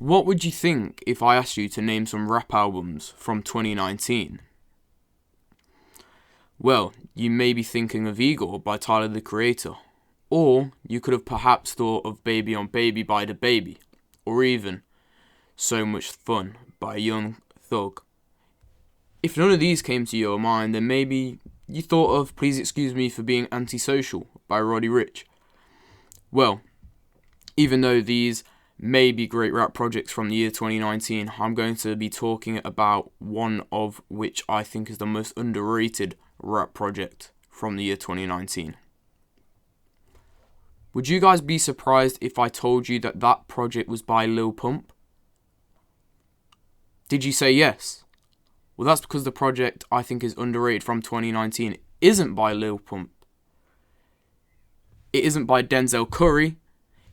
What would you think if I asked you to name some rap albums from 2019? Well, you may be thinking of Igor by Tyler the Creator, or you could have perhaps thought of Baby on Baby by the Baby, or even So Much Fun by Young Thug. If none of these came to your mind, then maybe you thought of Please Excuse Me for Being Antisocial by Roddy Ricch. Well, even though these may be great rap projects from the year 2019, I'm going to be talking about one of which I think is the most underrated rap project from the year 2019. Would you guys be surprised if I told you that that project was by Lil Pump? Did you say yes? Well, that's because the project I think is underrated from 2019 isn't by Lil Pump. It isn't by Denzel Curry.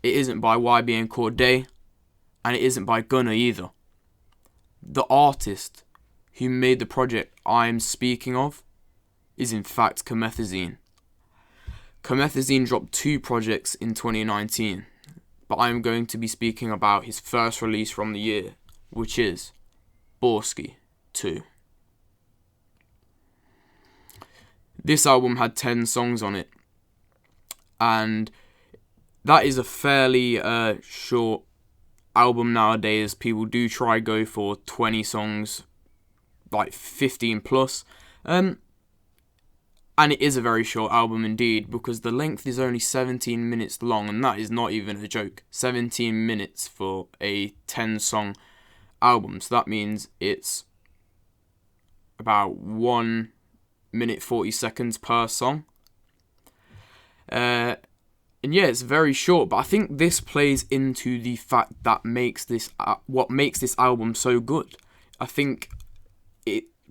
It isn't by YBN Cordae. And it isn't by Gunna either. The artist who made the project I'm speaking of is in fact Comethazine. Comethazine dropped 2 projects in 2019, but I'm going to be speaking about his first release from the year, which is Borski 2. This album had 10 songs on it, and that is a fairly short album nowadays. People do try go for 20 songs, like 15 plus, and it is a very short album indeed, because the length is only 17 minutes long, and that is not even a joke. 17 minutes for a 10 song album, so that means it's about 1 minute 40 seconds per song. And yeah, it's very short, but I think this plays into the fact that makes this what makes this album so good. I think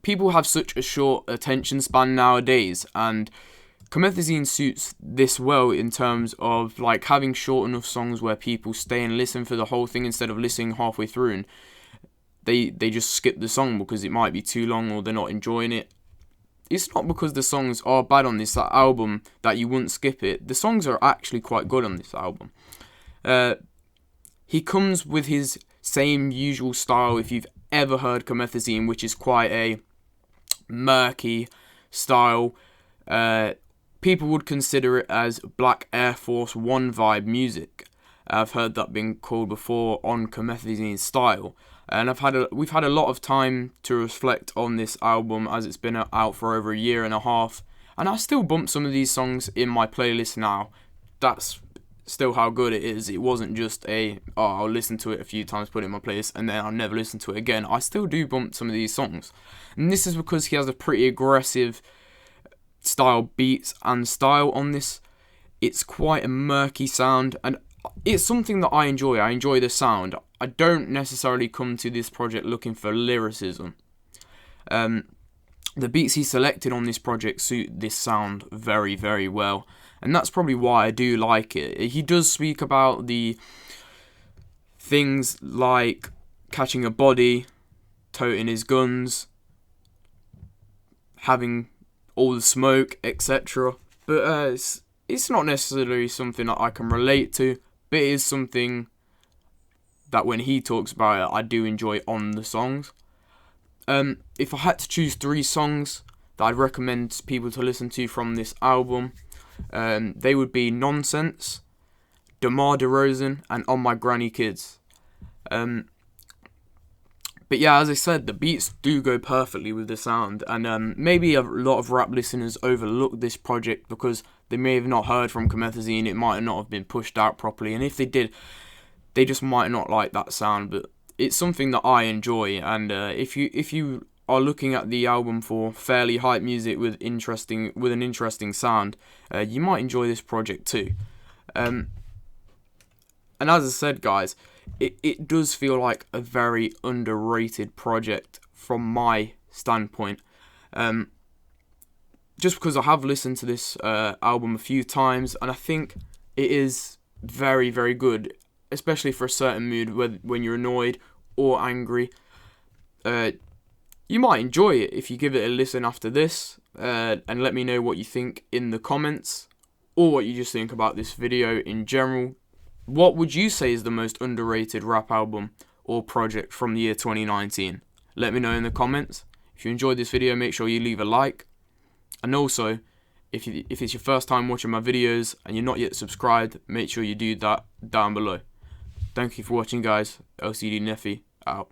people have such a short attention span nowadays, and Comethazine suits this well in terms of like having short enough songs where people stay and listen for the whole thing instead of listening halfway through and they just skip the song because it might be too long or they're not enjoying it. It's not because the songs are bad on this album that you wouldn't skip it. The songs are actually quite good on this album. He comes with his same usual style if you've ever heard Comethazine, which is quite a murky style. People would consider it as Black Air Force One vibe music. I've heard that being called before on Comethazine's style. And we've had a lot of time to reflect on this album as it's been out for over a year and a half. And I still bump some of these songs in my playlist now. That's still how good it is. It wasn't just I'll listen to it a few times, put it in my playlist, and then I'll never listen to it again. I still do bump some of these songs. And this is because he has a pretty aggressive style beats and style on this. It's quite a murky sound, and it's something that I enjoy. I enjoy the sound. I don't necessarily come to this project looking for lyricism. The beats he selected on this project suit this sound very, very well. And that's probably why I do like it. He does speak about the things like catching a body, toting his guns, having all the smoke, etc. But it's not necessarily something that I can relate to, but it is something that when he talks about it, I do enjoy on the songs. If I had to choose 3 songs that I'd recommend people to listen to from this album, they would be Nonsense, DeMar DeRozan, and On My Granny Kids. But yeah, as I said, the beats do go perfectly with the sound, and maybe a lot of rap listeners overlook this project because they may have not heard from Comethazine. It might not have been pushed out properly, and if they did, they just might not like that sound. But it's something that I enjoy, and if you are looking at the album for fairly hype music with an interesting sound, you might enjoy this project too. And as I said, guys, it does feel like a very underrated project from my standpoint. Just because I have listened to this album a few times, and I think it is very, very good, especially for a certain mood, when you're annoyed or angry. You might enjoy it if you give it a listen after this, and let me know what you think in the comments, or what you just think about this video in general. What would you say is the most underrated rap album, or project from the year 2019? Let me know in the comments. If you enjoyed this video, make sure you leave a like. And also, if it's your first time watching my videos and you're not yet subscribed, make sure you do that down below. Thank you for watching, guys. LCD Neffy out.